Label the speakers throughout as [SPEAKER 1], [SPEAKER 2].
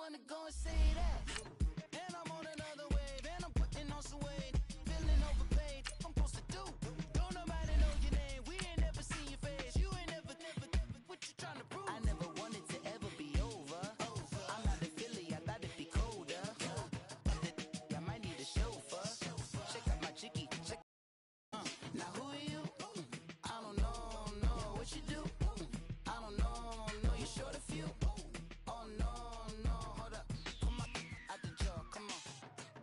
[SPEAKER 1] wanna go and say that. And I'm on another wave, and I'm putting on some weight. Feeling overpaid, I'm supposed to do. Don't nobody know your name, we ain't never seen your face. You ain't never, what you trying to prove? I never wanted to ever be over. I'm not a Philly, I thought it'd be colder. I might need a chauffeur. Check out my chicky, check. Now who are you? I don't know what you do. I don't know, you're short a few. Oh no, hold up. Come on, out the jaw, come on.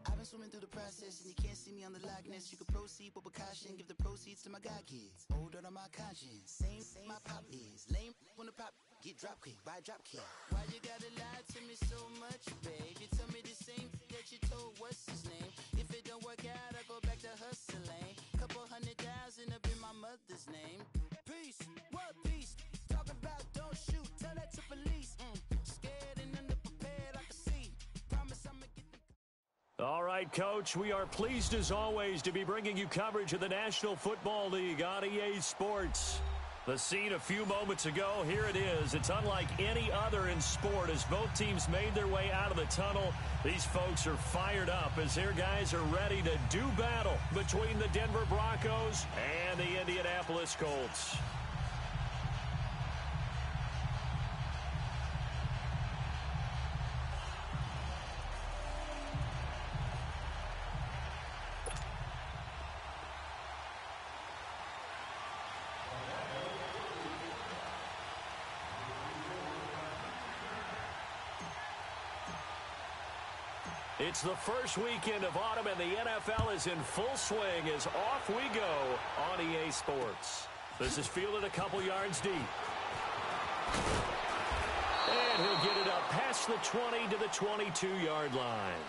[SPEAKER 1] I've been swimming through the process and you can't see me on the likeness. You can proceed with caution, give the proceeds to my god kids. Older on my conscience, same my pop is. Lame when the pop get drop kick by drop kick. Why you gotta lie to me so much, babe? You tell me the same that you told what's his name. If it don't work out, I go back to hustling. Couple 100,000 up in my mother's name. Peace, what peace? Talking about don't shoot, tell that to police. Scared and underprepared, I can see. Promise I'ma get the...
[SPEAKER 2] All right, Coach, we are pleased as always to be bringing you coverage of the National Football League on EA Sports. The scene a few moments ago, here it is. It's unlike any other in sport as both teams made their way out of the tunnel. These folks are fired up as their guys are ready to do battle between the Denver Broncos and the Indianapolis Colts. It's the first weekend of autumn, and the NFL is in full swing as off we go on EA Sports. This is fielded a couple yards deep. And he'll get it up past the 20 to the 22-yard line.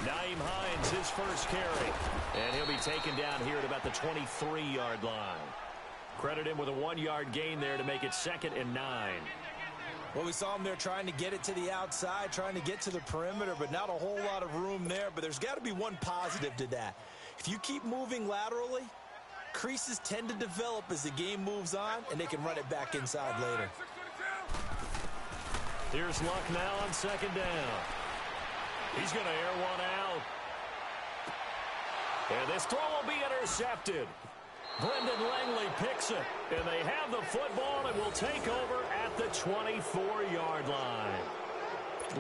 [SPEAKER 2] Naeem Hines, his first carry. And he'll be taken down here at about the 23-yard line. Credit him with a 1-yard gain there to make it 2nd and 9.
[SPEAKER 3] Well, we saw him there trying to get it to the outside, trying to get to the perimeter, but not a whole lot of room there. But there's got to be one positive to that. If you keep moving laterally, creases tend to develop as the game moves on, and they can run it back inside later.
[SPEAKER 2] Here's Luck now on 2nd down. He's going to air one out. And this throw will be intercepted. Brendan Langley picks it. And they have the football and will take over at the 24-yard line.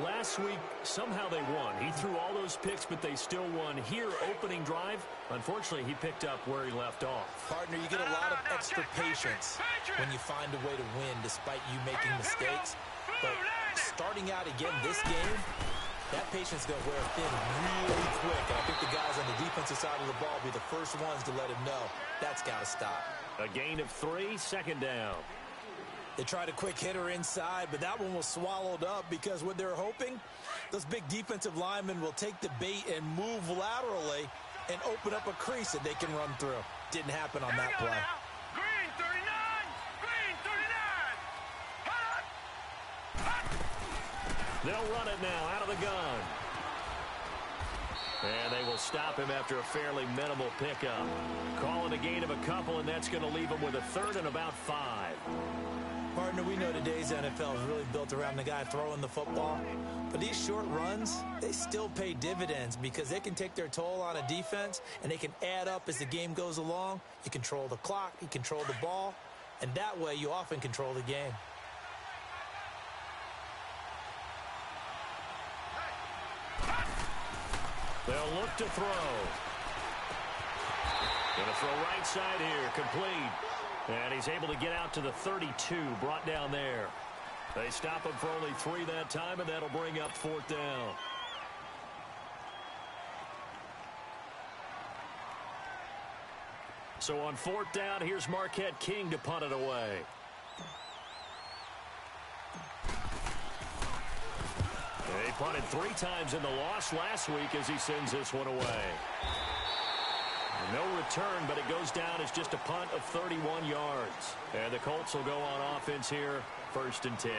[SPEAKER 2] Last week, somehow they won. He threw all those picks, but they still won. Here, opening drive, unfortunately, he picked up where he left off.
[SPEAKER 3] Partner, you get a lot of extra patience when you find a way to win despite you making mistakes. But starting out again this game, that patience is going to wear thin really quick. And I think the guys on the defensive side of the ball will be the first ones to let him know that's got to stop.
[SPEAKER 2] A gain of 3, 2nd down.
[SPEAKER 3] They tried a quick hitter inside, but that one was swallowed up because what they're hoping, those big defensive linemen will take the bait and move laterally and open up a crease that they can run through. Didn't happen on that play.
[SPEAKER 4] Green 39! Green 39!
[SPEAKER 2] They'll run it now out of the gun. And they will stop him after a fairly minimal pickup. Calling a gain of a couple, and that's going to leave him with a 3rd and about 5.
[SPEAKER 3] Partner, we know today's NFL is really built around the guy throwing the football. But these short runs, they still pay dividends because they can take their toll on a defense, and they can add up as the game goes along. You control the clock, you control the ball, and that way you often control the game.
[SPEAKER 2] They'll look to throw. Going to throw right side here, complete. And he's able to get out to the 32, brought down there. They stop him for only 3 that time, and that'll bring up 4th down. So on 4th down, here's Marquette King to punt it away. They punted 3 times in the loss last week as he sends this one away. No return, but it goes down as just a punt of 31 yards. And the Colts will go on offense here, 1st and 10.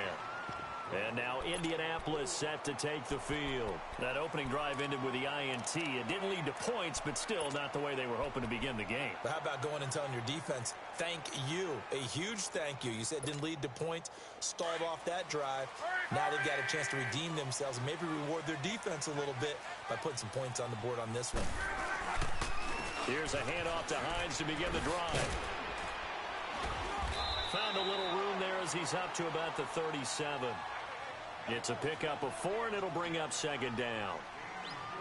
[SPEAKER 2] And now Indianapolis set to take the field. That opening drive ended with the INT. It didn't lead to points, but still not the way they were hoping to begin the game.
[SPEAKER 3] But how about going and telling your defense, thank you, a huge thank you. You said it didn't lead to points, stalled off that drive. Now they've got a chance to redeem themselves and maybe reward their defense a little bit by putting some points on the board on this one.
[SPEAKER 2] Here's a handoff to Hines to begin the drive. Found a little room there as he's up to about the 37. It's a pickup of 4, and it'll bring up 2nd down.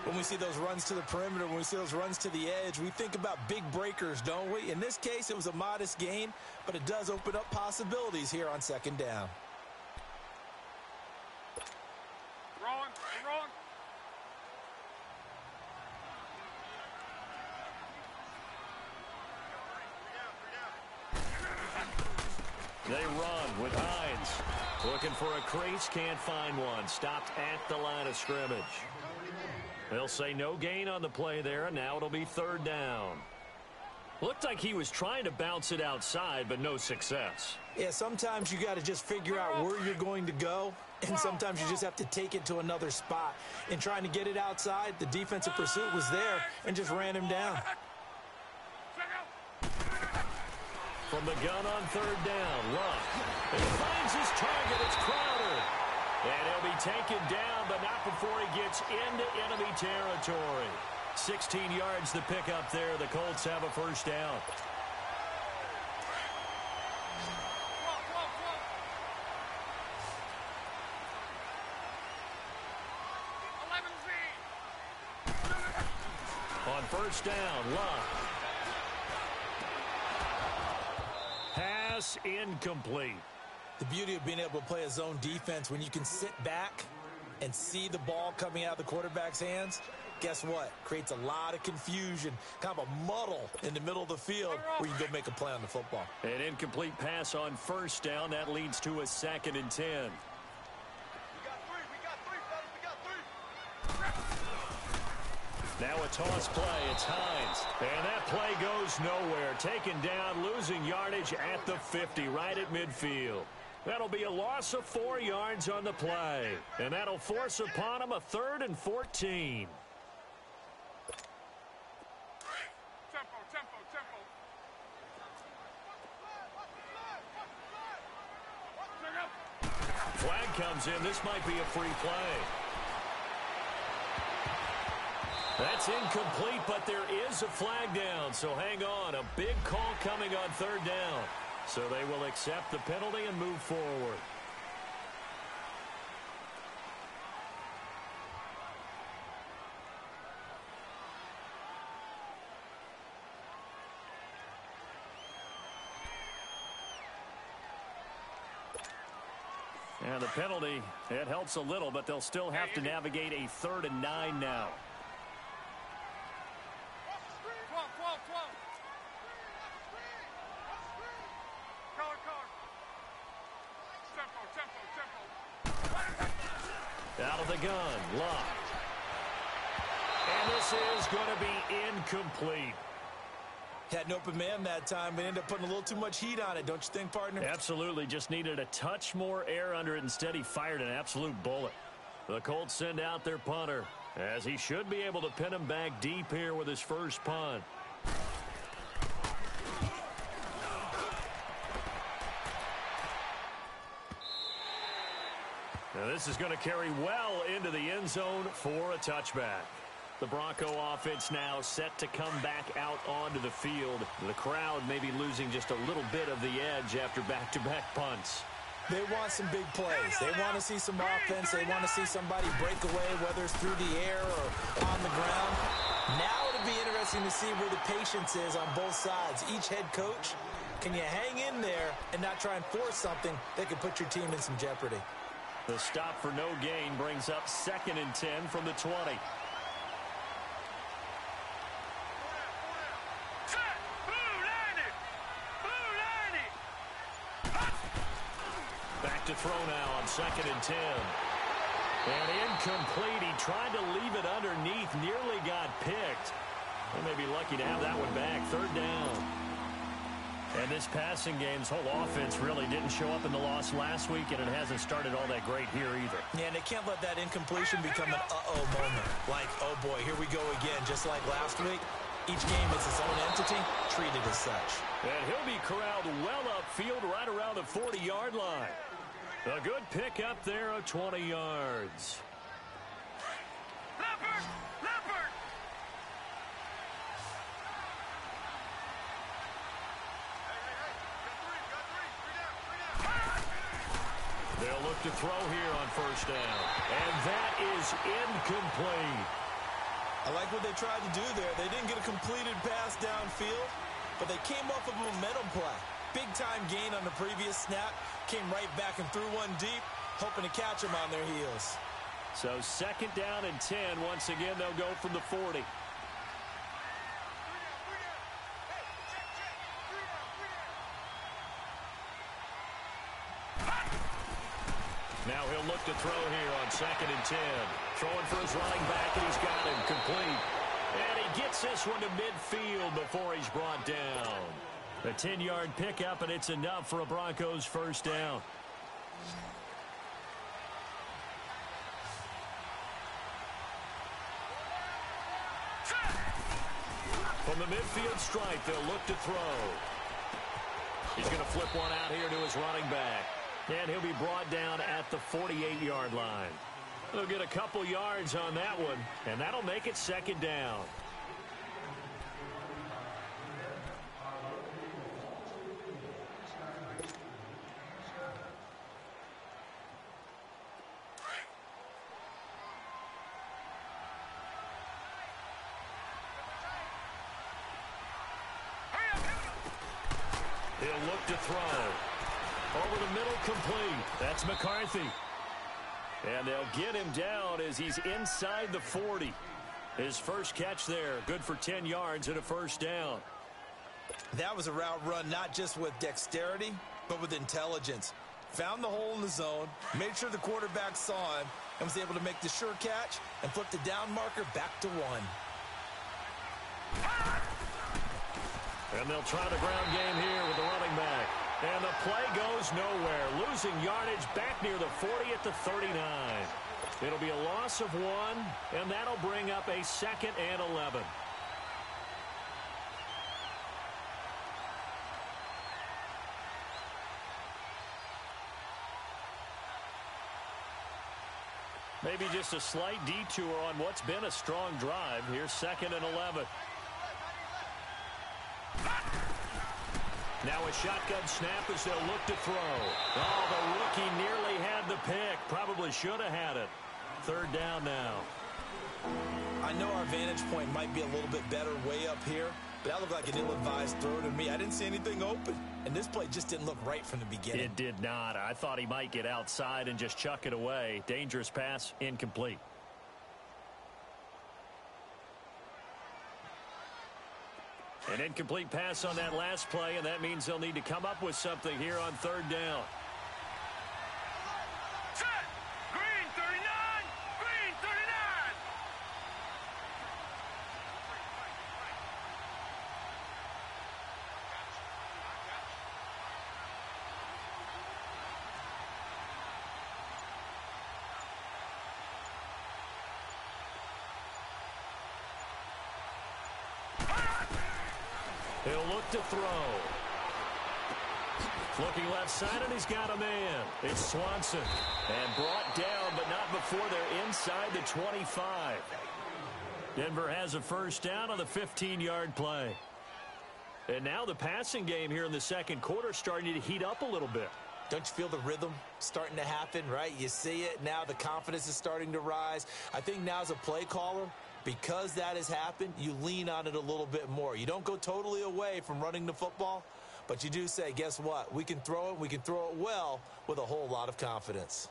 [SPEAKER 3] When we see those runs to the perimeter, when we see those runs to the edge, we think about big breakers, don't we? In this case, it was a modest gain, but it does open up possibilities here on 2nd down.
[SPEAKER 4] Wrong.
[SPEAKER 2] They run with Hines. Looking for a crease, can't find one. Stopped at the line of scrimmage. They'll say no gain on the play there, and now it'll be 3rd down. Looked like he was trying to bounce it outside, but no success.
[SPEAKER 3] Yeah, sometimes you got to just figure out where you're going to go, and sometimes you just have to take it to another spot. In trying to get it outside, the defensive pursuit was there and just ran him down.
[SPEAKER 2] From the gun on 3rd down, Luck. And he finds his target. It's Crowder. And he'll be taken down, but not before he gets into enemy territory. 16 yards to pick up there. The Colts have a 1st down. On 1st down, Luck. Pass incomplete.
[SPEAKER 3] The beauty of being able to play a zone defense when you can sit back and see the ball coming out of the quarterback's hands, guess what? Creates a lot of confusion, kind of a muddle in the middle of the field where you can go make a play on the football.
[SPEAKER 2] An incomplete pass on 1st down. That leads to a 2nd and 10.
[SPEAKER 4] We got three.
[SPEAKER 2] Now a toss play. It's Hines. And that play goes nowhere. Taken down, losing yardage at the 50, right at midfield. That'll be a loss of 4 yards on the play. And that'll force upon him a 3rd and 14.
[SPEAKER 4] Tempo.
[SPEAKER 2] Flag comes in. This might be a free play. That's incomplete, but there is a flag down, so hang on. A big call coming on 3rd down. So they will accept the penalty and move forward. And the penalty, it helps a little, but they'll still have to navigate a 3rd and 9 now.
[SPEAKER 4] 12.
[SPEAKER 2] Out of the gun, Luck. And this is going to be incomplete.
[SPEAKER 3] Had an open man that time, but ended up putting a little too much heat on it, don't you think, partner?
[SPEAKER 2] Absolutely. Just needed a touch more air under it. Instead, he fired an absolute bullet. The Colts send out their punter, as he should be able to pin him back deep here with his first punt. Now this is going to carry well into the end zone for a touchback. The Bronco offense now set to come back out onto the field. The crowd may be losing just a little bit of the edge after back-to-back punts.
[SPEAKER 3] They want some big plays. They want to see some offense. They want to see somebody break away, whether it's through the air or on the ground. Now it'll be interesting to see where the patience is on both sides. Each head coach, can you hang in there and not try and force something that could put your team in some jeopardy?
[SPEAKER 2] The stop for no gain brings up 2nd and 10 from the 20. Back to throw now on 2nd and 10. And incomplete. He tried to leave it underneath, nearly got picked. They may be lucky to have that one back. Third down. And this passing game's whole offense really didn't show up in the loss last week, and it hasn't started all that great here either.
[SPEAKER 3] Yeah, and they can't let that incompletion become an uh-oh moment. Like, oh boy, here we go again, just like last week. Each game is its own entity, treated as such.
[SPEAKER 2] And he'll be corralled well upfield right around the 40-yard line. A good pick up there of 20 yards.
[SPEAKER 4] Leopard! Leopard!
[SPEAKER 2] They'll look to throw here on first down. And that is incomplete.
[SPEAKER 3] I like what they tried to do there. They didn't get a completed pass downfield, but they came off of a momentum play. Big-time gain on the previous snap. Came right back and threw one deep, hoping to catch them on their heels.
[SPEAKER 2] So second down and 10. Once again, they'll go from the 40. Now he'll look to throw here on second and 10. Throwing for his running back, and he's got him complete. And he gets this one to midfield before he's brought down. A 10-yard pickup, and it's enough for a Broncos first down. From the midfield stripe, they'll look to throw. He's going to flip one out here to his running back. And he'll be brought down at the 48-yard line. They'll get a couple yards on that one, and that'll make it second down. He'll look to throw. Over the middle, complete. That's McCarthy. And they'll get him down as he's inside the 40. His first catch there, good for 10 yards and a first down.
[SPEAKER 3] That was a route run not just with dexterity, but with intelligence. Found the hole in the zone, made sure the quarterback saw him, and was able to make the sure catch and flip the down marker back to 1.
[SPEAKER 2] And they'll try the ground game here with the running back. And the play goes nowhere. Losing yardage back near the 40 at the 39. It'll be a loss of 1, and that'll bring up a second and 11. Maybe just a slight detour on what's been a strong drive. Here's second and 11. Now a shotgun snap as they'll look to throw. Oh, the rookie nearly had the pick. Probably should have had it. Third down now.
[SPEAKER 3] I know our vantage point might be a little bit better way up here, but that looked like an ill-advised throw to me. I didn't see anything open, and this play just didn't look right from the beginning.
[SPEAKER 2] It did not. I thought he might get outside and just chuck it away. Dangerous pass, incomplete. An incomplete pass on that last play, and that means they'll need to come up with something here on third down.
[SPEAKER 4] Set! Green 39! Green 39!
[SPEAKER 2] He'll look to throw. Looking left side, and he's got a man. It's Swanson. And brought down, but not before they're inside the 25. Denver has a first down on the 15-yard play. And now the passing game here in the second quarter starting to heat up a little bit.
[SPEAKER 3] Don't you feel the rhythm starting to happen, right? You see it now. The confidence is starting to rise. I think now as a play caller, because that has happened, you lean on it a little bit more. You don't go totally away from running the football, but you do say, guess what? We can throw it. We can throw it well with a whole lot of confidence.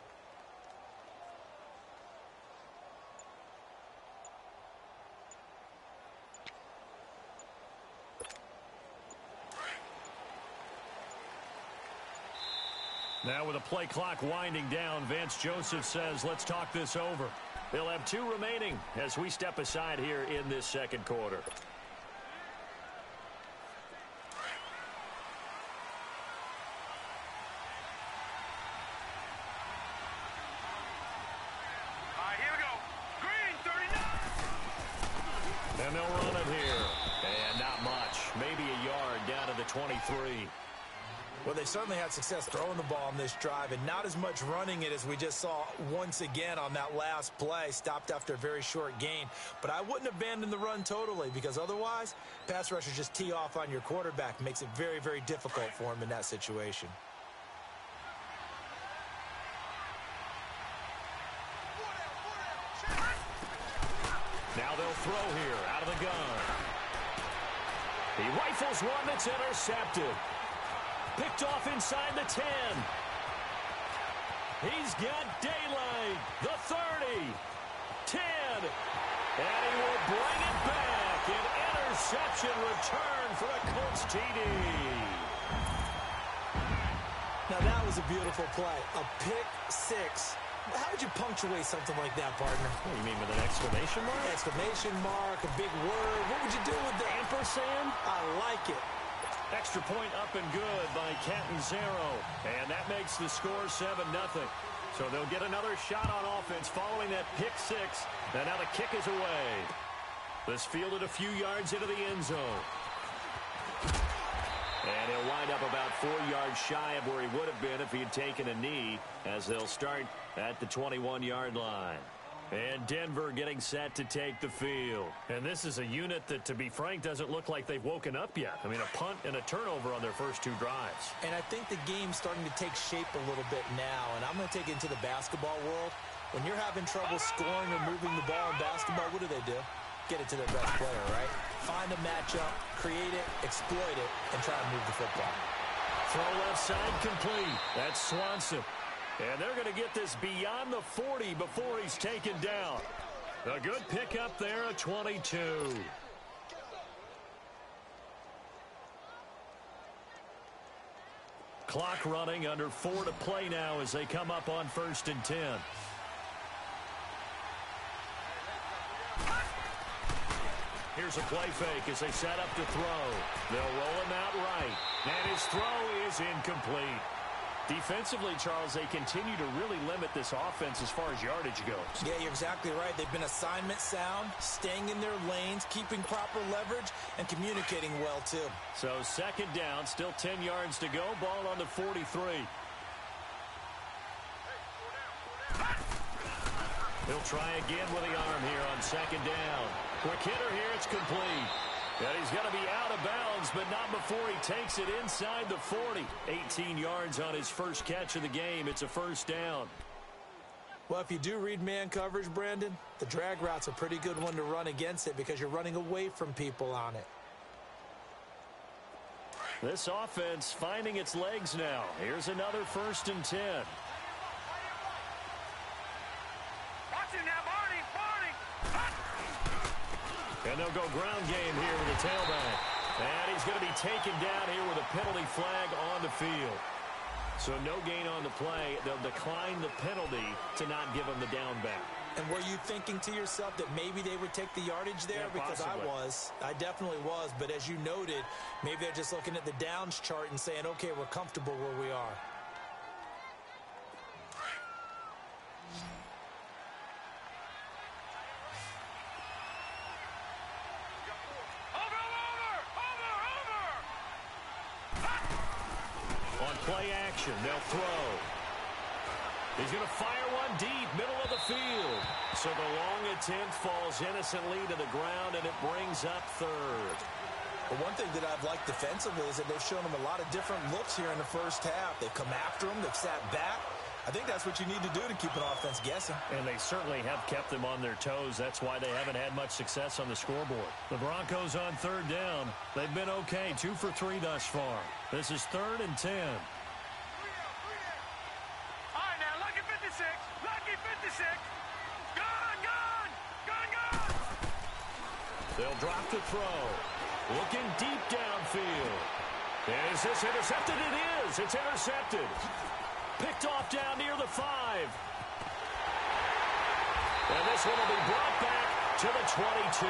[SPEAKER 2] Now with the play clock winding down, Vance Joseph says, let's talk this over. They'll have 2 remaining as we step aside here in this second quarter.
[SPEAKER 4] Here we go. Green, 39.
[SPEAKER 2] And they'll run it here. And not much. Maybe a yard down to the 23.
[SPEAKER 3] Well, they certainly had success throwing the ball on this drive, and not as much running it as we just saw once again on that last play. Stopped after a very short gain. But I wouldn't abandon the run totally, because otherwise, pass rushers just tee off on your quarterback. Makes it very, very difficult for him in that situation.
[SPEAKER 2] Now they'll throw here out of the gun. He rifles one that's intercepted. Picked off inside the 10. He's got daylight. The 30. 10. And he will bring it back. An interception return for a Colts TD.
[SPEAKER 3] Now that was a beautiful play. A pick 6. How would you punctuate something like that, partner?
[SPEAKER 2] What do you mean, with an exclamation mark?
[SPEAKER 3] Exclamation mark, a big word. What would you do with that?
[SPEAKER 2] Ampersand?
[SPEAKER 3] I like it.
[SPEAKER 2] Extra point up and good by Catanzaro. And that makes the score 7-0. So they'll get another shot on offense following that pick 6. And now the kick is away. This fielded a few yards into the end zone. And he'll wind up about 4 yards shy of where he would have been if he had taken a knee, as they'll start at the 21-yard line. And Denver getting set to take the field. And this is a unit that, to be frank, doesn't look like they've woken up yet. I mean, a punt and a turnover on their first 2 drives.
[SPEAKER 3] And I think the game's starting to take shape a little bit now. And I'm going to take it into the basketball world. When you're having trouble scoring or moving the ball in basketball, what do? Get it to their best player, right? Find a matchup, create it, exploit it, and try to move the football.
[SPEAKER 2] Throw left side complete. That's Swanson. And they're going to get this beyond the 40 before he's taken down. A good pickup there at 22. Clock running, under 4 to play now as they come up on 1st and 10. Here's a play fake as they set up to throw. They'll roll him out right. And his throw is incomplete. Defensively, Charles, they continue to really limit this offense as far as yardage goes.
[SPEAKER 3] Yeah, you're exactly right. They've been assignment sound, staying in their lanes, keeping proper leverage, and communicating well, too.
[SPEAKER 2] So 2nd down, still 10 yards to go. Ball on the 43. He'll try again with the arm here on 2nd down. Quick hitter here, it's complete. And he's going to be out of bounds, but not before he takes it inside the 40. 18 yards on his first catch of the game. It's a 1st down.
[SPEAKER 3] Well, if you do read man coverage, Brandon, the drag route's a pretty good one to run against it because you're running away from people on it.
[SPEAKER 2] This offense finding its legs now. Here's another 1st and 10.
[SPEAKER 4] Watch it now, Barney.
[SPEAKER 2] And they'll go ground game here with the tailback. And he's going to be taken down here with a penalty flag on the field. So no gain on the play. They'll decline the penalty to not give him the down back.
[SPEAKER 3] And were you thinking to yourself that maybe they would take the yardage there?
[SPEAKER 2] Yeah,
[SPEAKER 3] because
[SPEAKER 2] possibly.
[SPEAKER 3] I definitely was. But as you noted, maybe they're just looking at the downs chart and saying, okay, we're comfortable where we are.
[SPEAKER 2] Play action. They'll throw. He's going to fire one deep, middle of the field. So the long attempt falls innocently to the ground, and it brings up 3rd.
[SPEAKER 3] But one thing that I've liked defensively is that they've shown them a lot of different looks here in the first half. They've come after them. They've sat back. I think that's what you need to do to keep an offense guessing.
[SPEAKER 2] And they certainly have kept them on their toes. That's why they haven't had much success on the scoreboard. The Broncos on 3rd down. They've been okay, 2 for 3 thus far. This is 3rd and 10. They'll drop the throw. Looking deep downfield. Is this intercepted? It is. It's intercepted. Picked off down near the 5. And this one will be brought back to the 22.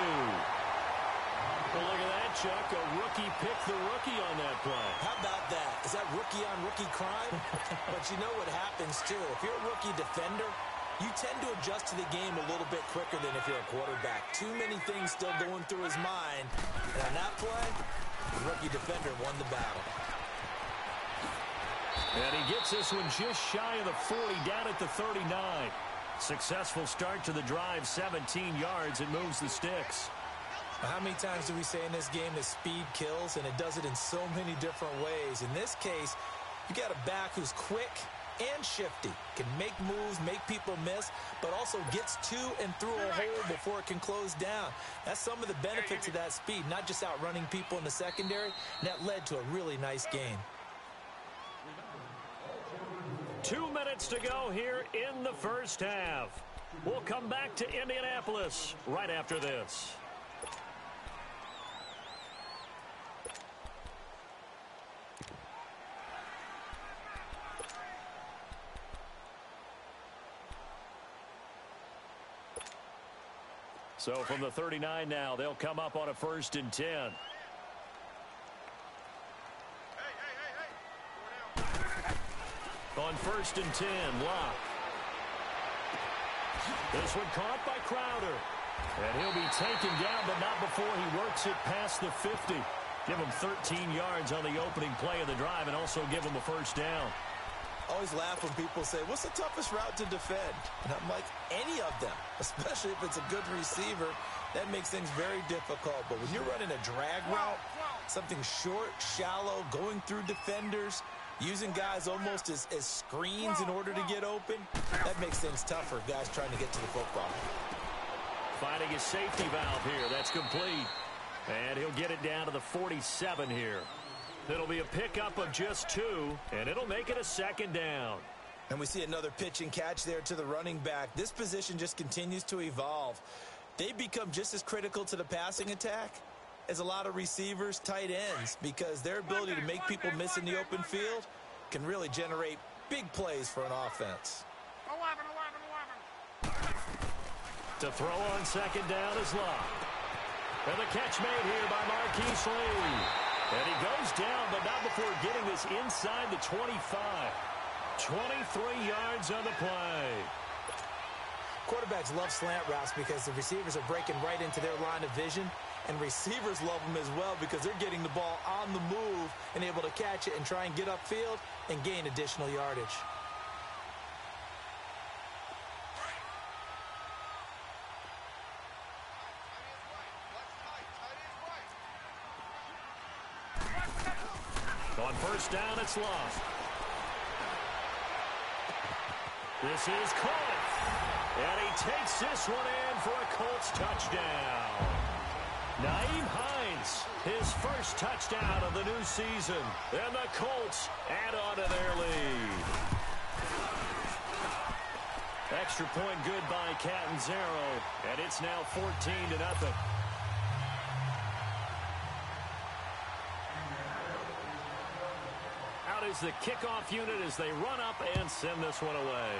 [SPEAKER 2] Well, look at that, Chuck. A rookie picked the rookie on that play.
[SPEAKER 3] How about that? Is that rookie-on-rookie crime? But you know what happens, too. If you're a rookie defender, you tend to adjust to the game a little bit quicker than if you're a quarterback. Too many things still going through his mind. And on that play, the rookie defender won the battle.
[SPEAKER 2] And he gets this one just shy of the 40, down at the 39. Successful start to the drive, 17 yards, and moves the sticks.
[SPEAKER 3] How many times do we say in this game that speed kills, and it does it in so many different ways? In this case, you got a back who's quick and shifty, can make moves, make people miss, but also gets to and through a hole before it can close down. That's some of the benefits of that speed, not just outrunning people in the secondary, and that led to a really nice game.
[SPEAKER 2] 2 minutes to go here in the first half. We'll come back to Indianapolis right after this. So from the 39 now, they'll come up on a 1st and 10. On 1st and 10, Locke. This one caught by Crowder. And he'll be taken down, but not before he works it past the 50. Give him 13 yards on the opening play of the drive and also give him a 1st down.
[SPEAKER 3] Always laugh when people say, what's the toughest route to defend? And I'm like, any of them, especially if it's a good receiver. That makes things very difficult. But when you're running a drag route, something short, shallow, going through defenders, using guys almost as screens in order to get open, that makes things tougher, guys trying to get to the football.
[SPEAKER 2] Finding his safety valve here. That's complete. And he'll get it down to the 47 here. It'll be a pickup of just 2, and it'll make it a 2nd down.
[SPEAKER 3] And we see another pitch and catch there to the running back. This position just continues to evolve. They become just as critical to the passing attack as a lot of receivers, tight ends, because their ability to make people miss in the open field can really generate big plays for an offense.
[SPEAKER 4] 11.
[SPEAKER 2] To throw on 2nd down is Locke. And the catch made here by Marquise Lee. And he goes down, but not before getting this inside the 25. 23 yards on the play.
[SPEAKER 3] Quarterbacks love slant routes because the receivers are breaking right into their line of vision. And receivers love them as well because they're getting the ball on the move and able to catch it and try and get upfield and gain additional yardage.
[SPEAKER 2] On 1st down, it's Locke. This is caught. And he takes this one in for a Colts touchdown. Nyheim Hines, his 1st touchdown of the new season. And the Colts add on to their lead. Extra point good by Catanzaro. And it's now 14-0. Out is the kickoff unit as they run up and send this one away.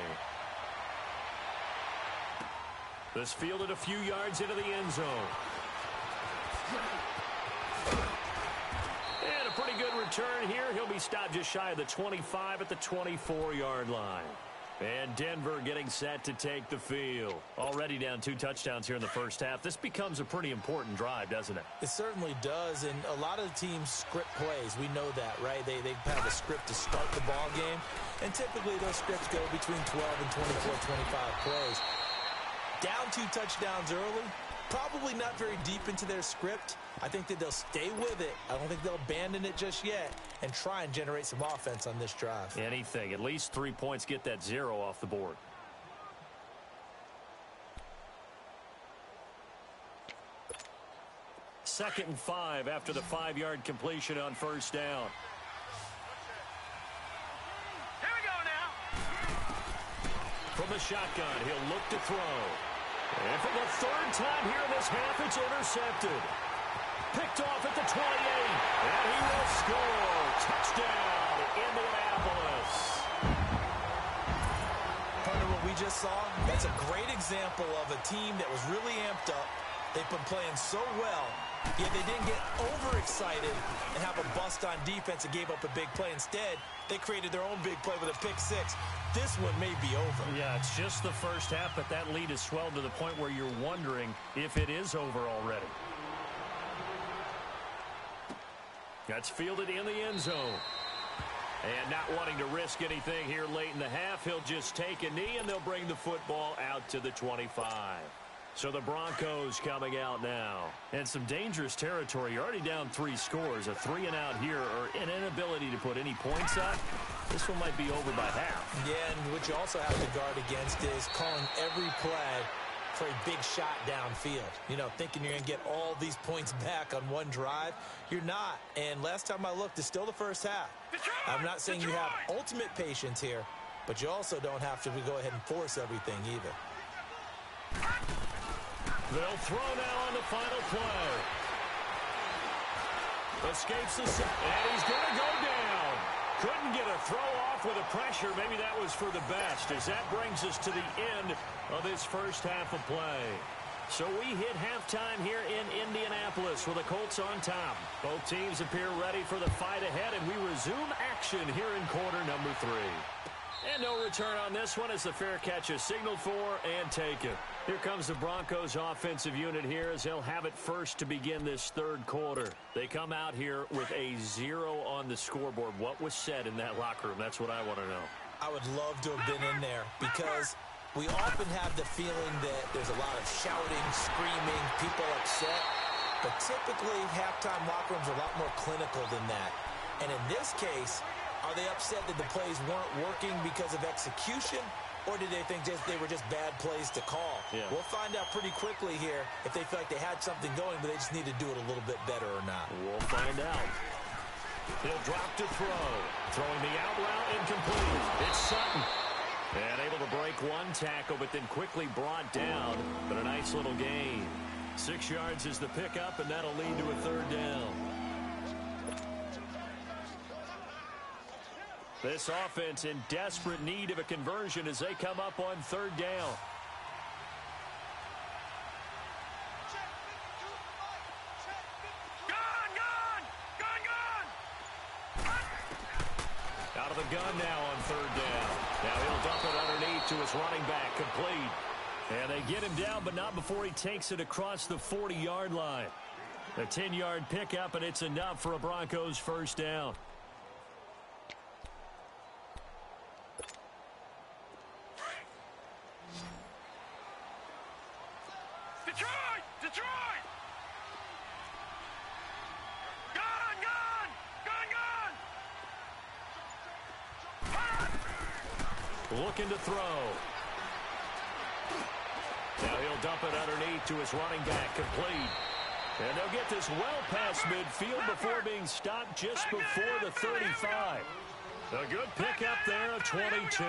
[SPEAKER 2] This fielded a few yards into the end zone. And a pretty good return here. He'll be stopped just shy of the 25 at the 24-yard line. And Denver getting set to take the field. Already down 2 touchdowns here in the first half. This becomes a pretty important drive, doesn't it?
[SPEAKER 3] It certainly does, and a lot of the teams script plays. We know that, right? They have a script to start the ball game, and typically those scripts go between 12 and 24, 25 plays. Down 2 touchdowns early, probably not very deep into their script. I think that they'll stay with it. I don't think they'll abandon it just yet and try and generate some offense on this drive.
[SPEAKER 2] Anything. At least 3 points, get that 0 off the board. Second and 5 after the 5-yard completion on 1st down.
[SPEAKER 4] Here we go now.
[SPEAKER 2] From the shotgun, he'll look to throw. And for the 3rd time here in this half, it's intercepted. Picked off at the 28, and he will score. Touchdown, Indianapolis.
[SPEAKER 3] just saw, that's a great example of a team that was really amped up. They've been playing so well, yet they didn't get overexcited and have a bust on defense and gave up a big play. Instead, they created their own big play with a pick six. This one may be over.
[SPEAKER 2] Yeah, it's just the first half, but that lead has swelled to the point where you're wondering if it is over already. That's fielded in the end zone. And not wanting to risk anything here late in the half, he'll just take a knee, and they'll bring the football out to the 25. So the Broncos coming out now. And some dangerous territory. You're already down 3 scores. A 3-and-out here, or an inability to put any points up. This one might be over by half.
[SPEAKER 3] Yeah, and what you also have to guard against is calling every play for a big shot downfield. You know, thinking you're going to get all these points back on one drive. You're not. And last time I looked, it's still the first half. I'm not saying you have ultimate patience here, but you also don't have to go ahead and force everything either.
[SPEAKER 2] They'll throw now on the final play. Escapes the set, and he's going to go down. Couldn't get a throw off with the pressure. Maybe that was for the best, as that brings us to the end of this first half of play. So we hit halftime here in Indianapolis with the Colts on top. Both teams appear ready for the fight ahead, and we resume action here in quarter number 3. And no return on this one as the fair catch is signaled for and taken. Here comes the Broncos offensive unit here as they'll have it first to begin this third quarter. They come out here with a 0 on the scoreboard. What was said in that locker room? That's what I want to know.
[SPEAKER 3] I would love to have been in there because we often have the feeling that there's a lot of shouting, screaming, people upset. But typically, halftime locker rooms are a lot more clinical than that. And in this case, are they upset that the plays weren't working because of execution, or did they think they were just bad plays to call?
[SPEAKER 2] Yeah.
[SPEAKER 3] We'll find out pretty quickly here if they feel like they had something going, but they just need to do it a little bit better or not.
[SPEAKER 2] We'll find out. He'll drop to throw. Throwing the out route incomplete. It's Sutton. And able to break one tackle, but then quickly brought down. But a nice little gain. 6 yards is the pickup, and that'll lead to a third down. This offense in desperate need of a conversion as they come up on third down. Out of the gun now on third down. Now he'll dump it underneath to his running back, complete. And they get him down, but not before he takes it across the 40-yard line. A 10-yard pickup, and it's enough for a Broncos first down.
[SPEAKER 4] Detroit! Gun!
[SPEAKER 2] Looking to throw. Now he'll dump it underneath to his running back, complete. And they'll get this well past midfield before being stopped just before the 35. A good pickup there, a 22.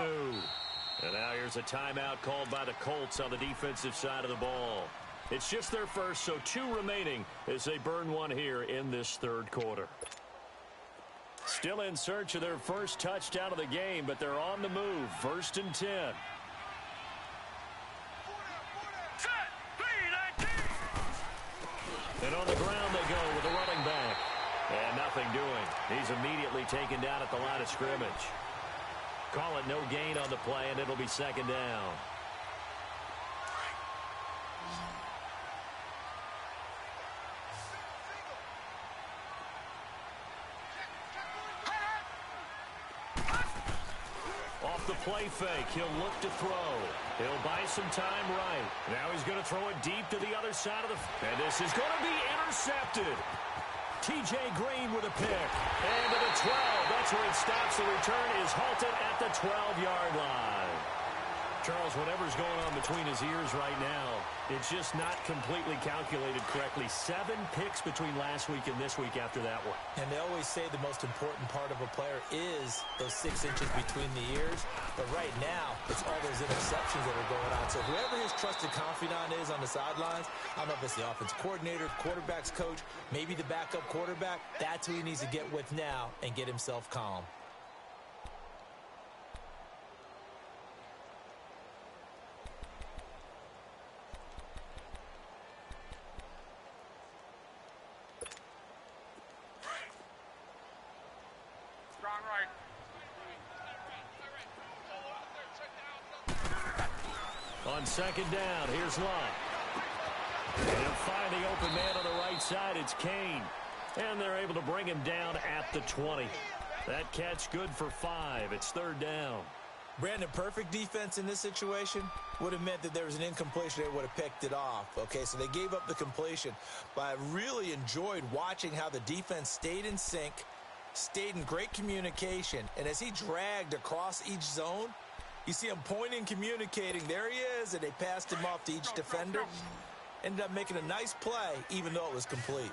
[SPEAKER 2] And now here's a timeout called by the Colts on the defensive side of the ball. It's just their first, so 2 remaining as they burn one here in this third quarter. Still in search of their first touchdown of the game, but they're on the move. 1st and 10. And on the ground they go with the running back. And nothing doing. He's immediately taken down at the line of scrimmage. Call it no gain on the play, and it'll be second down. Off the play fake, he'll look to throw. He'll buy some time right. Now he's going to throw it deep to the other side of the... And this is going to be intercepted. T.J. Green with a pick. And to the 12. That's where it stops. The return is halted at the 12-yard line. Charles, whatever's going on between his ears right now, it's just not completely calculated correctly. 7 picks between last week and this week after that one.
[SPEAKER 3] And they always say the most important part of a player is those 6 inches between the ears. But right now, it's all those interceptions that are going on. So whoever his trusted confidant is on the sidelines, I don't know if it's the offense coordinator, quarterback's coach, maybe the backup quarterback, that's who he needs to get with now and get himself calm.
[SPEAKER 2] On second down, here's Love. They'll find the open man on the right side. It's Kane. And they're able to bring him down at the 20. That catch good for 5. It's third down.
[SPEAKER 3] Brandon, perfect defense in this situation would have meant that there was an incompletion. They would have picked it off. Okay, so they gave up the completion. But I really enjoyed watching how the defense stayed in sync, stayed in great communication. And as he dragged across each zone, you see him pointing, communicating. There he is, and they passed him off to each defender. Ended up making a nice play, even though it was complete.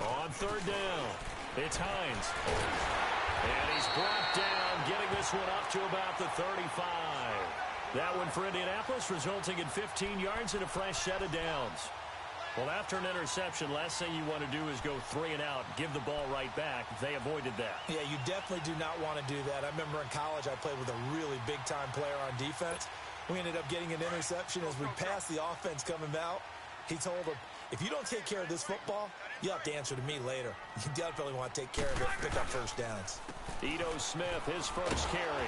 [SPEAKER 2] On third down, it's Hines. And he's brought down, getting this one up to about the 35. That one for Indianapolis, resulting in 15 yards and a fresh set of downs. Well, after an interception, last thing you want to do is go 3 and out, give the ball right back. They avoided that.
[SPEAKER 3] Yeah, you definitely do not want to do that. I remember in college I played with a really big-time player on defense. We ended up getting an interception as we passed the offense coming out. He told him, if you don't take care of this football, you have to answer to me later. You definitely want to take care of it and pick up first downs.
[SPEAKER 2] Ito Smith, his first carry.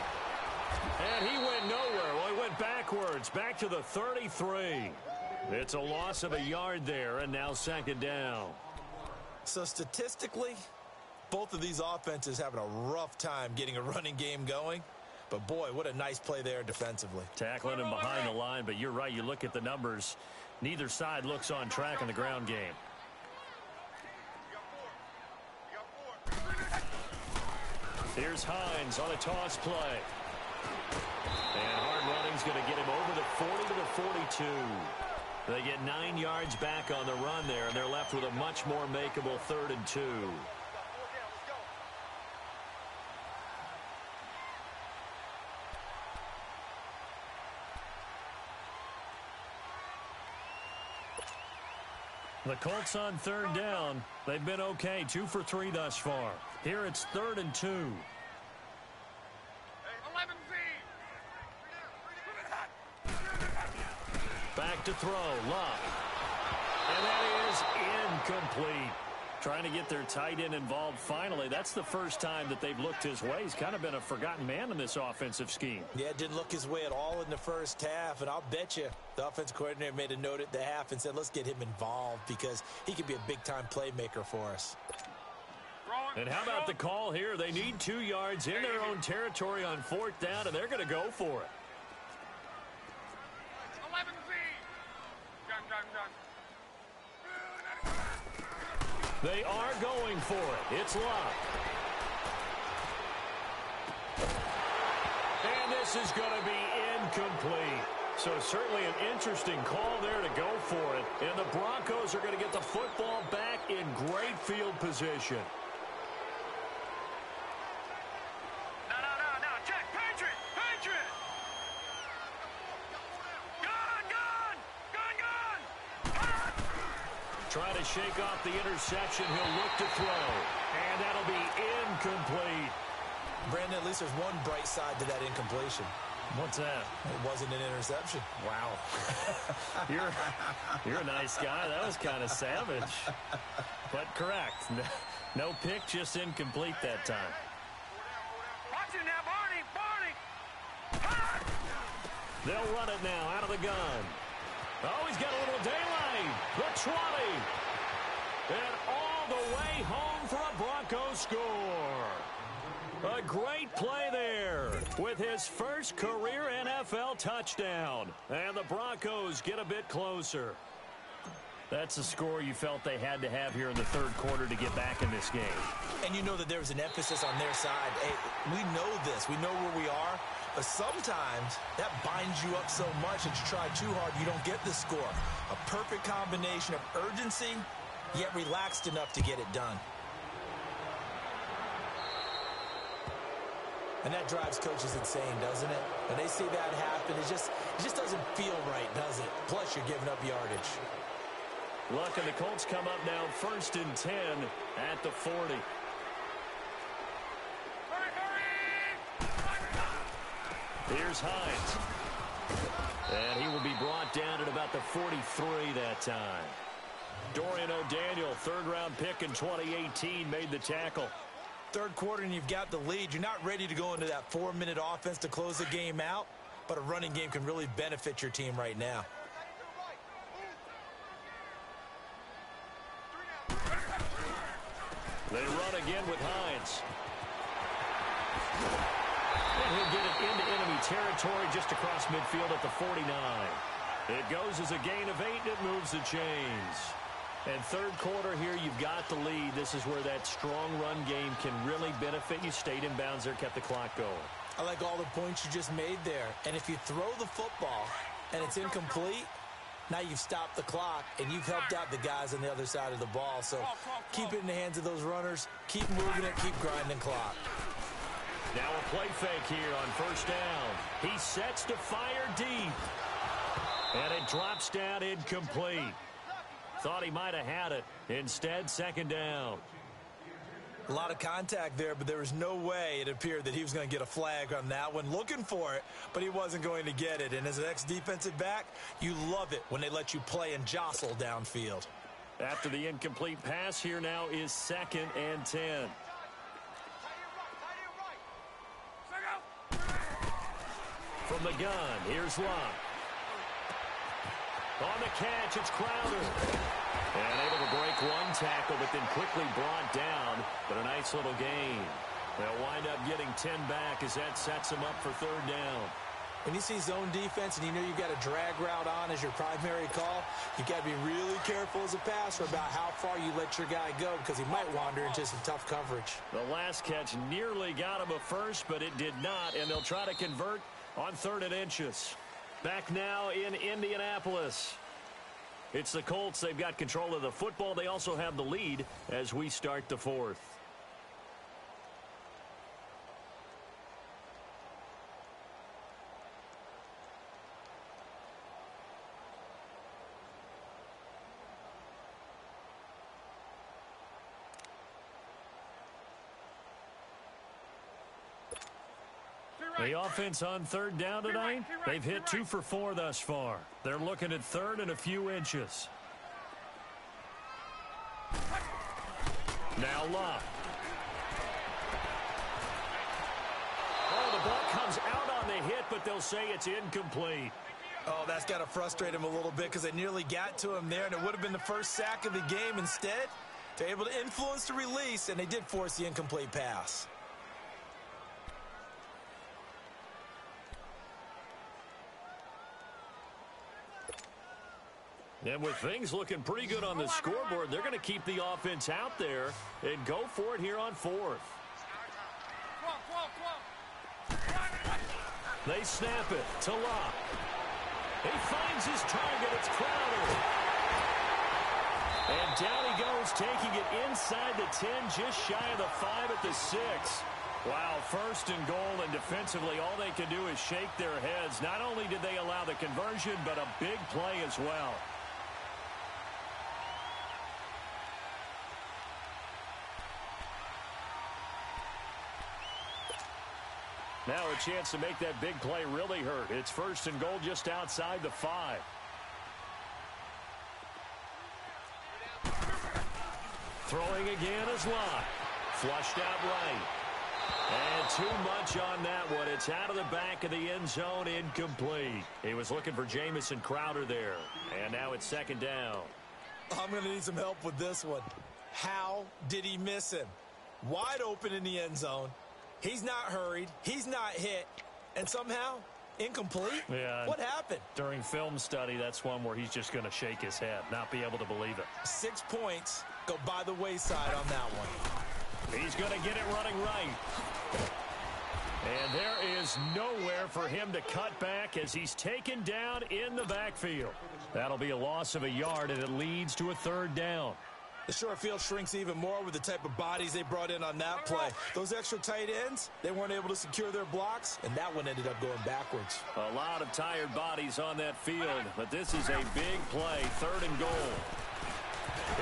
[SPEAKER 2] And he went nowhere. Well, he went backwards, back to the 33. It's a loss of a yard there, and now second down.
[SPEAKER 3] So statistically, both of these offenses having a rough time getting a running game going. But, boy, what a nice play there defensively.
[SPEAKER 2] Tackling him behind the line, but you're right. You look at the numbers. Neither side looks on track in the ground game. Here's Hines on a toss play. And hard running's going to get him over the 40 to the 42. They get 9 yards back on the run there, and they're left with a much more makeable 3rd and 2. The Colts on third down. They've been okay, 2 for 3 thus far. Here it's 3rd and 2.
[SPEAKER 4] 11
[SPEAKER 2] Back to throw, Love. And that is incomplete. Trying to get their tight end involved finally. That's the first time that they've looked his way. He's kind of been a forgotten man in this offensive scheme.
[SPEAKER 3] Yeah, it didn't look his way at all in the first half, and I'll bet you the offensive coordinator made a note at the half and said, let's get him involved because he could be a big-time playmaker for us.
[SPEAKER 2] And how about the call here? They need 2 yards in their own territory on 4th down, and they're going to go for it.
[SPEAKER 4] 11 Gun.
[SPEAKER 2] They are going for it. It's Love. And this is going to be incomplete. So certainly an interesting call there to go for it. And the Broncos are going to get the football back in great field position.
[SPEAKER 4] No. Check. Patriot. Gun.
[SPEAKER 2] Trying to shake off the interception. He'll look to throw. And that'll be incomplete.
[SPEAKER 3] Brandon, at least there's one bright side to that incompletion.
[SPEAKER 2] What's that?
[SPEAKER 3] It wasn't an interception.
[SPEAKER 2] Wow. You're a nice guy. That was kind of savage. But correct. No pick, just incomplete that time.
[SPEAKER 4] Watch it now, Barney.
[SPEAKER 2] They'll run it now out of the gun. Oh, he's got a little daylight. The 20. And all the way home for a Broncos score. A great play there with his first career NFL touchdown. And the Broncos get a bit closer. That's a score you felt they had to have here in the third quarter to get back in this game.
[SPEAKER 3] And you know that there was an emphasis on their side. Hey, we know this. We know where we are. But sometimes that binds you up so much that you try too hard, you don't get the score. A perfect combination of urgency, yet relaxed enough to get it done. And that drives coaches insane, doesn't it? When they see that happen, it just doesn't feel right, does it? Plus, you're giving up yardage.
[SPEAKER 2] Luck and the Colts come up now 1st and 10 at the 40. Here's Hines. And he will be brought down at about the 43 that time. Dorian O'Daniel, 3rd-round pick in 2018, made the tackle.
[SPEAKER 3] third quarter and you've got the lead. You're not ready to go into that 4-minute offense to close the game out, but a running game can really benefit your team right now.
[SPEAKER 2] They run again with Hines. And he'll get it into enemy territory just across midfield at the 49. It goes as a gain of 8, and it moves the chains. And third quarter here, you've got the lead. This is where that strong run game can really benefit you. Stayed in bounds there, kept the clock going.
[SPEAKER 3] I like all the points you just made there. And if you throw the football and it's incomplete, now you've stopped the clock and you've helped out the guys on the other side of the ball. So keep it in the hands of those runners. Keep moving it. Keep grinding clock.
[SPEAKER 2] Now a play fake here on first down. He sets to fire deep. And it drops down incomplete. Thought he might have had it. Instead, second down.
[SPEAKER 3] A lot of contact there, but there was no way it appeared that he was going to get a flag on that one. Looking for it, but he wasn't going to get it. And as an ex-defensive back, you love it when they let you play and jostle downfield.
[SPEAKER 2] After the incomplete pass, here now is 2nd and 10. From the gun, here's Locke. On the catch, it's Crowder. And able to break one tackle, but then quickly brought down. But a nice little gain. They'll wind up getting 10 back as that sets them up for third down.
[SPEAKER 3] When you see zone defense and you know you've got a drag route on as your primary call, you've got to be really careful as a passer about how far you let your guy go because he might wander into some tough coverage.
[SPEAKER 2] The last catch nearly got him a first, but it did not, and they'll try to convert on 3rd and inches. Back now in Indianapolis. It's the Colts. They've got control of the football. They also have the lead as we start the 4th. The offense on third down tonight, they've hit 2 for 4 thus far. They're looking at 3rd and a few inches. Now Locke. Oh, the ball comes out on the hit, but they'll say it's incomplete.
[SPEAKER 3] Oh, that's got to frustrate him a little bit because they nearly got to him there, and it would have been the first sack of the game. Instead, they're able to influence the release, and they did force the incomplete pass.
[SPEAKER 2] And with things looking pretty good on the scoreboard, they're going to keep the offense out there and go for it here on 4th. They snap it to Locke. He finds his target. It's Crowder. And down he goes, taking it inside the 10, just shy of the 5 at the 6. Wow, 1st and goal, and defensively all they can do is shake their heads. Not only did they allow the conversion, but a big play as well. Now a chance to make that big play really hurt. It's 1st and goal just outside the 5. Throwing again is Locke. Flushed out right. And too much on that one. It's out of the back of the end zone, incomplete. He was looking for Jamison Crowder there. And now it's 2nd down.
[SPEAKER 3] I'm going to need some help with this one. How did he miss him? Wide open in the end zone. He's not hurried. He's not hit. And somehow, incomplete?
[SPEAKER 2] Yeah.
[SPEAKER 3] What happened?
[SPEAKER 2] During film study, that's one where he's just going to shake his head, not be able to believe it.
[SPEAKER 3] 6 points go by the wayside on that one.
[SPEAKER 2] He's going to get it running right. And there is nowhere for him to cut back as he's taken down in the backfield. That'll be a loss of a yard, and it leads to a 3rd down.
[SPEAKER 3] The short field shrinks even more with the type of bodies they brought in on that play. Those extra tight ends, they weren't able to secure their blocks, and that one ended up going backwards.
[SPEAKER 2] A lot of tired bodies on that field, but this is a big play, 3rd and goal.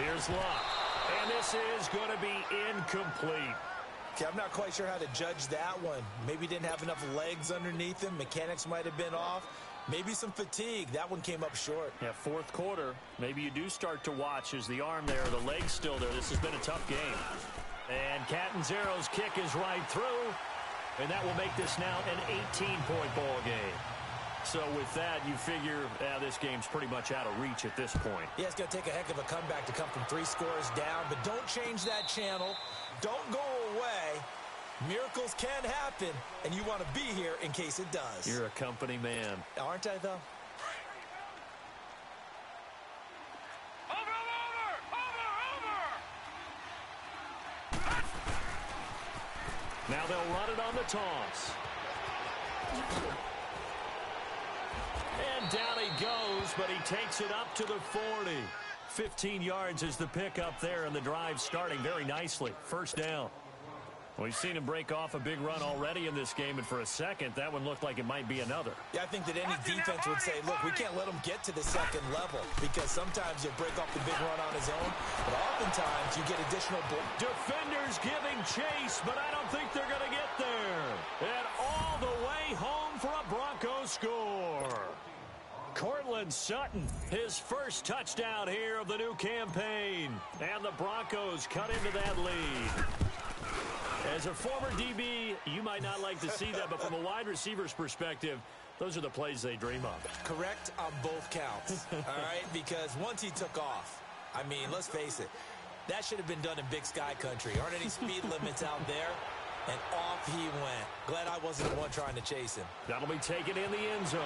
[SPEAKER 2] Here's Locke, and this is going to be incomplete.
[SPEAKER 3] Okay, I'm not quite sure how to judge that one. Maybe didn't have enough legs underneath him. Mechanics might have been off. Maybe some fatigue. That one came up short.
[SPEAKER 2] Yeah, 4th quarter. Maybe you do start to watch as the arm there, the leg's still there. This has been a tough game. And Catanzero's kick is right through, and that will make this now an 18-point ball game. So with that, you figure this game's pretty much out of reach at this point.
[SPEAKER 3] Yeah, it's going to take a heck of a comeback to come from 3 scores down, but don't change that channel. Don't go away. Miracles can happen, and you want to be here in case it does.
[SPEAKER 2] You're a company man.
[SPEAKER 3] Aren't I, though?
[SPEAKER 2] Now they'll run it on the toss. And down he goes, but he takes it up to the 40. 15 yards is the pickup there, and the drive starting very nicely. First down. We've seen him break off a big run already in this game, and for a second, that one looked like it might be another.
[SPEAKER 3] Yeah, I think that any defense would say, look, we can't let him get to the second level, because sometimes he'll break off the big run on his own, but oftentimes you get additional...
[SPEAKER 2] Defenders giving chase, but I don't think they're going to get there. And all the way home for a Broncos score. Cortland Sutton, his first touchdown here of the new campaign. And the Broncos cut into that lead. As a former DB, you might not like to see that, but from a wide receiver's perspective, those are the plays they dream of.
[SPEAKER 3] Correct on both counts, all right? Because once he took off, I mean, let's face it, that should have been done in Big Sky country. Aren't any speed limits out there? And off he went. Glad I wasn't the one trying to chase him.
[SPEAKER 2] That'll be taken in the end zone.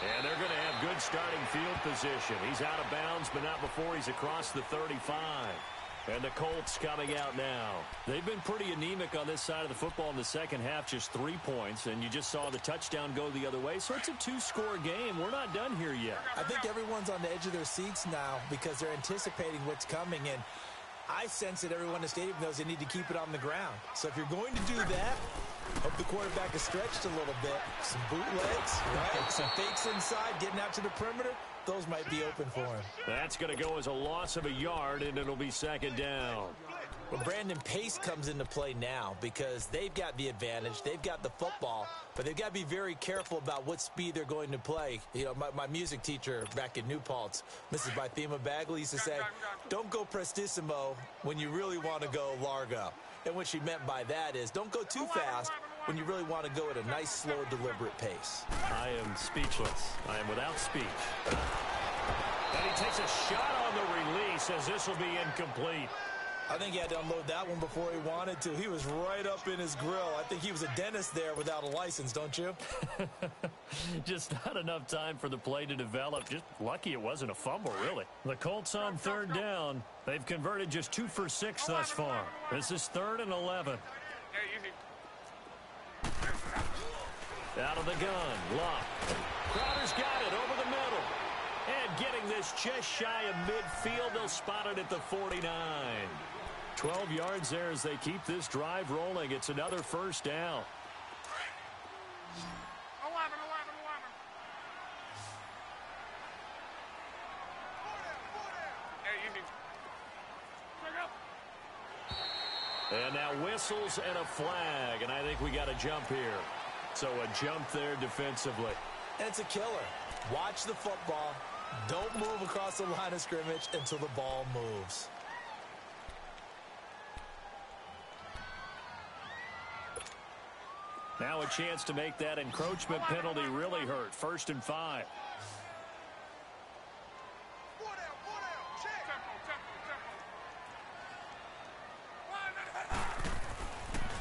[SPEAKER 2] And they're going to have good starting field position. He's out of bounds, but not before he's across the 35. And the Colts coming out now. They've been pretty anemic on this side of the football in the second half, just 3 points. And you just saw the touchdown go the other way. So it's a 2-score game. We're not done here yet.
[SPEAKER 3] I think everyone's on the edge of their seats now because they're anticipating what's coming. And I sense that everyone in the stadium knows they need to keep it on the ground. So if you're going to do that, hope the quarterback is stretched a little bit. Some bootlegs, right? Some fakes inside, getting out to the perimeter. Those might be open for him.
[SPEAKER 2] That's going to go as a loss of a yard, and it'll be second down.
[SPEAKER 3] Well, Brandon, pace comes into play now because they've got the advantage. They've got the football, but they've got to be very careful about what speed they're going to play. You know, my music teacher back in New Paltz, Mrs. Bythema Bagley, used to say, don't go prestissimo when you really want to go largo. And what she meant by that is don't go too fast when you really want to go at a nice, slow, deliberate pace.
[SPEAKER 2] I am speechless. I am without speech. And he takes a shot on the release as this will be incomplete.
[SPEAKER 3] I think he had to unload that one before he wanted to. He was right up in his grill. I think he was a dentist there without a license, don't you?
[SPEAKER 2] Just not enough time for the play to develop. Just lucky it wasn't a fumble, really. The Colts on third down. They've converted just 2 for 6 thus far. This is 3rd and 11. Out of the gun. Luck. Crowder's got it over the middle. And getting this just shy of midfield. They'll spot it at the 49. 12 yards there as they keep this drive rolling. It's another first down. 11. And now whistles and a flag, and I think we got a jump here. So a jump there defensively.
[SPEAKER 3] And it's a killer. Watch the football. Don't move across the line of scrimmage until the ball moves.
[SPEAKER 2] Now a chance to make that encroachment penalty really hurt. 1st and 5.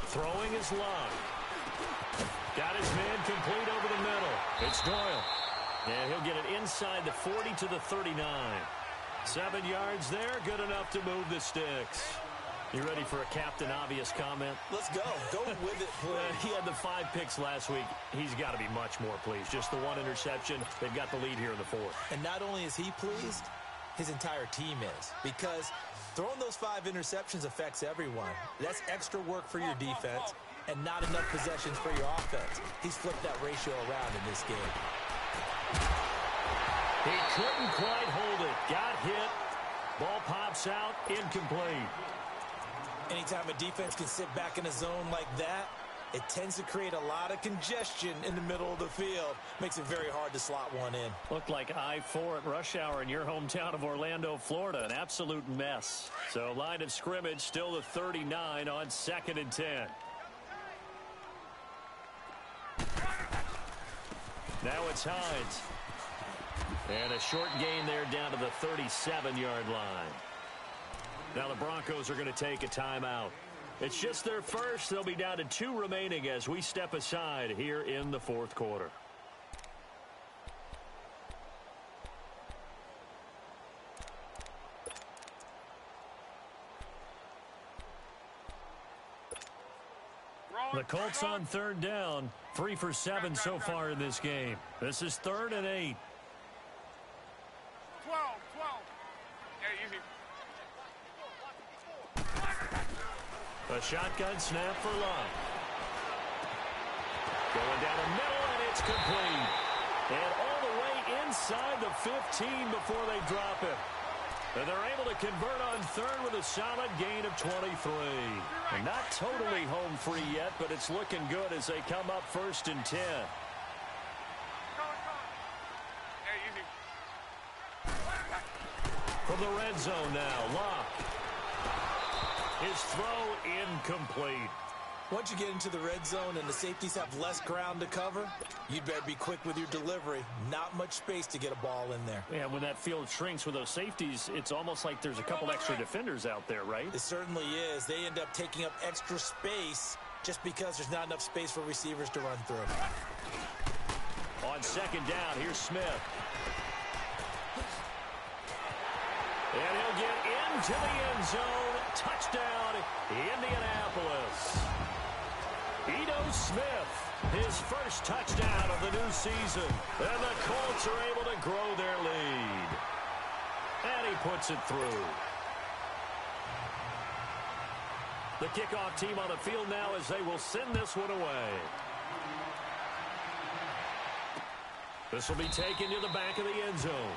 [SPEAKER 2] Throwing is Luck. Got his man complete over the middle. It's Doyle. And he'll get it inside the 40 to the 39. 7 yards there, good enough to move the sticks. You ready for a Captain Obvious comment?
[SPEAKER 3] Let's go. Go with it, please.
[SPEAKER 2] He had the 5 picks last week. He's got to be much more pleased. Just the 1 interception. They've got the lead here in the 4th.
[SPEAKER 3] And not only is he pleased, his entire team is. Because throwing those 5 interceptions affects everyone. That's extra work for your defense and not enough possessions for your offense. He's flipped that ratio around in this game.
[SPEAKER 2] He couldn't quite hold it. Got hit. Ball pops out. Incomplete.
[SPEAKER 3] Anytime a defense can sit back in a zone like that, It tends to create a lot of congestion in the middle of the field. Makes it very hard to slot one in.
[SPEAKER 2] Looked like I-4 at rush hour in your hometown of Orlando, Florida. An absolute mess. So line of scrimmage still the 39 on 2nd and 10. Now it's Hines. And a short gain there down to the 37-yard line. Now the Broncos are going to take a timeout. It's just their first. They'll be down to 2 remaining as we step aside here in the 4th quarter. The Colts on 3rd down. 3 for 7 so far in this game. This is 3rd and 8.
[SPEAKER 4] 12. Yeah, easy.
[SPEAKER 2] A shotgun snap for Love. Going down the middle, and it's complete. And all the way inside the 15 before they drop it. And they're able to convert on 3rd with a solid gain of 23. And not totally home free yet, but it's looking good as they come up 1st and 10. From the red zone now, Locke. His throw incomplete.
[SPEAKER 3] Once you get into the red zone and the safeties have less ground to cover, you'd better be quick with your delivery. Not much space to get a ball in there.
[SPEAKER 2] Yeah, when that field shrinks with those safeties, it's almost like there's a couple extra defenders out there, right?
[SPEAKER 3] It certainly is. They end up taking up extra space just because there's not enough space for receivers to run through.
[SPEAKER 2] On 2nd down, here's Smith. And he'll get into the end zone. Touchdown, Indianapolis. Ito Smith, his first touchdown of the new season. And the Colts are able to grow their lead. And he puts it through. The kickoff team on the field now as they will send this one away. This will be taken to the back of the end zone.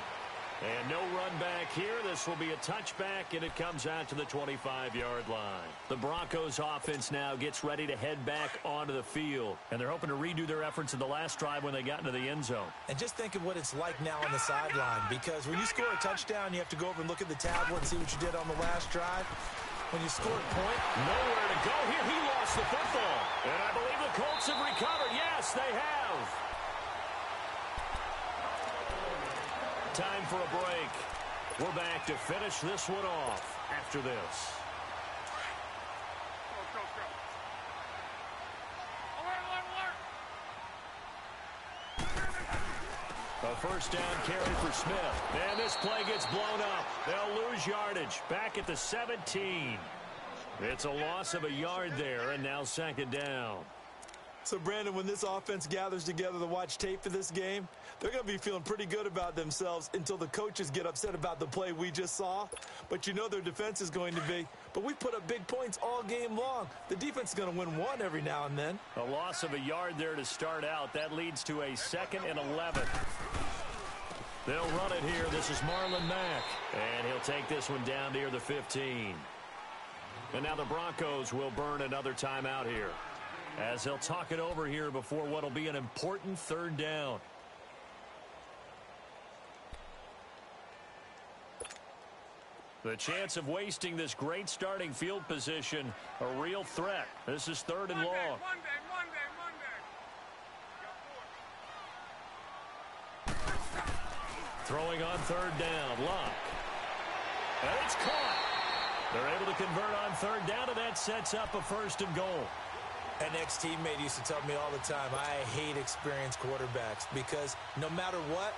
[SPEAKER 2] And no run back here. This will be a touchback, and it comes out to the 25-yard line. The Broncos offense now gets ready to head back onto the field. And they're hoping to redo their efforts in the last drive when they got into the end zone.
[SPEAKER 3] And just think of what it's like now on the sideline, because when you score a touchdown, you have to go over and look at the tablet and see what you did on the last drive. When you score a point,
[SPEAKER 2] nowhere to go here. He lost the football. And I believe the Colts have recovered. Yes, they have. Time for a break. We're back to finish this one off after this. A first down carry for Smith. And this play gets blown up. They'll lose yardage. Back at the 17. It's a loss of a yard there, and now 2nd down.
[SPEAKER 3] So, Brandon, when this offense gathers together to watch tape for this game, they're going to be feeling pretty good about themselves until the coaches get upset about the play we just saw. But you know their defense is going to be. But we put up big points all game long. The defense is going to win one every now and then.
[SPEAKER 2] A loss of a yard there to start out. That leads to a 2nd and 11. They'll run it here. This is Marlon Mack. And he'll take this one down near the 15. And now the Broncos will burn another timeout here, as they'll talk it over here before what will be an important 3rd down. The chance of wasting this great starting field position, a real threat. This is 3rd and long.
[SPEAKER 4] Monday.
[SPEAKER 2] Throwing on 3rd down, Locke. And it's caught. They're able to convert on 3rd down, and that sets up a 1st and goal.
[SPEAKER 3] An ex-teammate used to tell me all the time, I hate experienced quarterbacks because no matter what,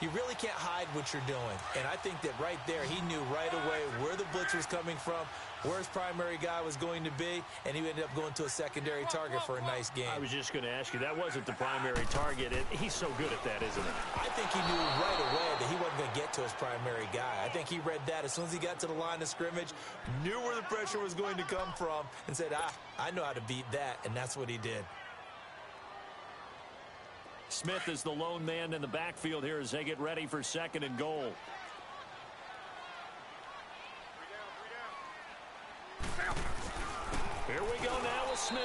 [SPEAKER 3] you really can't hide what you're doing. And I think that right there, he knew right away where the blitz was coming from, where his primary guy was going to be, and he ended up going to a secondary target for a nice game.
[SPEAKER 2] I was just going to ask you, that wasn't the primary target. He's so good at that, isn't he?
[SPEAKER 3] I think he knew right away that he wasn't going to get to his primary guy. I think he read that as soon as he got to the line of scrimmage, knew where the pressure was going to come from, and said, I know how to beat that, and that's what he did.
[SPEAKER 2] Smith is the lone man in the backfield here as they get ready for 2nd and goal. Here we go now with Smith.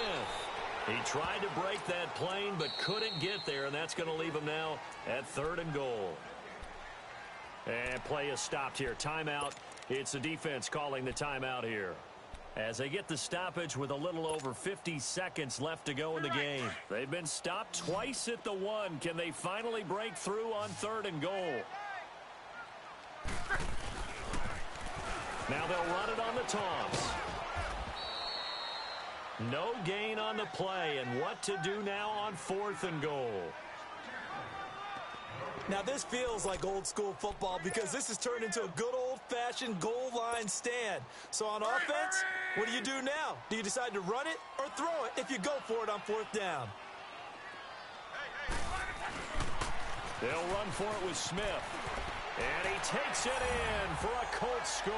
[SPEAKER 2] He tried to break that plane but couldn't get there, and that's going to leave him now at 3rd and goal. And play is stopped here. Timeout. It's the defense calling the timeout here, as they get the stoppage with a little over 50 seconds left to go in the game. They've been stopped twice at the 1. Can they finally break through on 3rd and goal? Now they'll run it on the Toms. No gain on the play, and what to do now on 4th and goal.
[SPEAKER 3] Now this feels like old school football because this has turned into a good old-fashioned goal line stand. So on offense, what do you do now? Do you decide to run it or throw it if you go for it on 4th down?
[SPEAKER 2] They'll run for it with Smith. And he takes it in for a Colts score.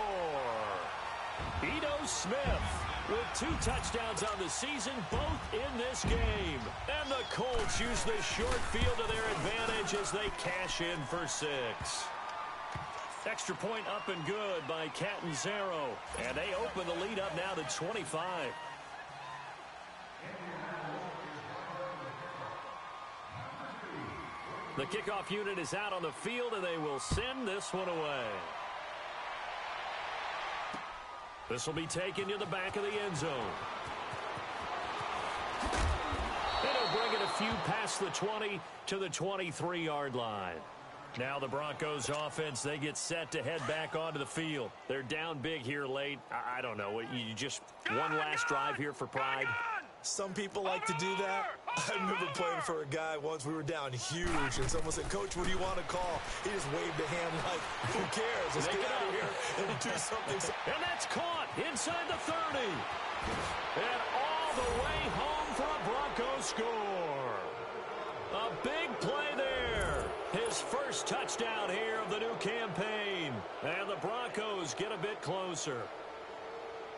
[SPEAKER 2] Ito Smith with 2 touchdowns on the season, both in this game. And the Colts use the short field to their advantage as they cash in for 6. Extra point up and good by Catanzaro. And they open the lead up now to 25. The kickoff unit is out on the field, and they will send this one away. This will be taken to the back of the end zone. And he'll bring it a few past the 20 to the 23-yard line. Now the Broncos offense, they get set to head back onto the field. They're down big here late. I don't know. You just one last drive here for pride?
[SPEAKER 3] Some people like to do that. I remember playing for a guy once. We were down huge, and someone said, "Coach, what do you want to call?" He just waved a hand like, who cares? Let's get out of here and do something.
[SPEAKER 2] And that's caught inside the 30. And all the way home for a Broncos score. A big play there. His first touchdown here of the new campaign. And the Broncos get a bit closer.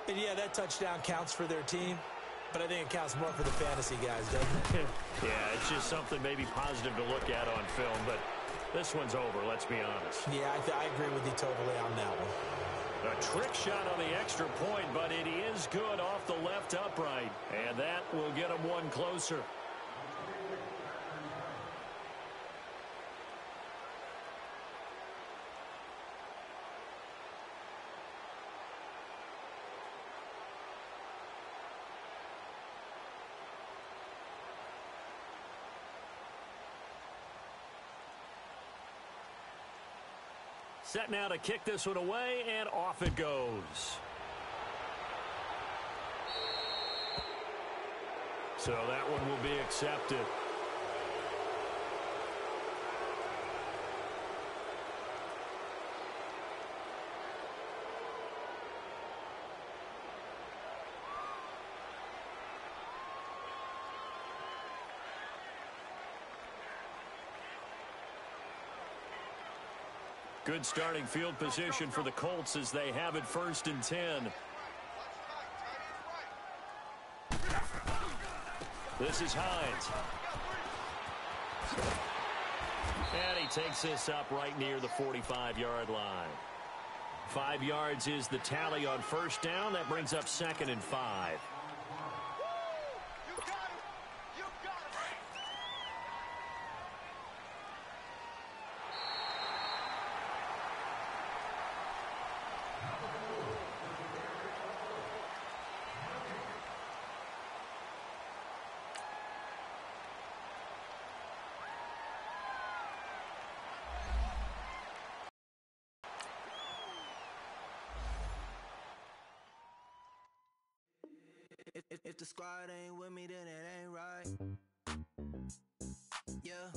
[SPEAKER 3] And yeah, that touchdown counts for their team. But I think it counts more for the fantasy guys, doesn't it?
[SPEAKER 2] Yeah, it's just something maybe positive to look at on film, but this one's over, let's be honest.
[SPEAKER 3] Yeah, I agree with you totally on that one.
[SPEAKER 2] A trick shot on the extra point, but it is good off the left upright, and that will get him one closer. Set now to kick this one away, and off it goes. So that one will be accepted. Good starting field position for the Colts as they have it 1st and 10. This is Hines. And he takes this up right near the 45-yard line. 5 yards is the tally on 1st down. That brings up 2nd and 5.
[SPEAKER 1] If the squad ain't with me, then it ain't right. Yeah.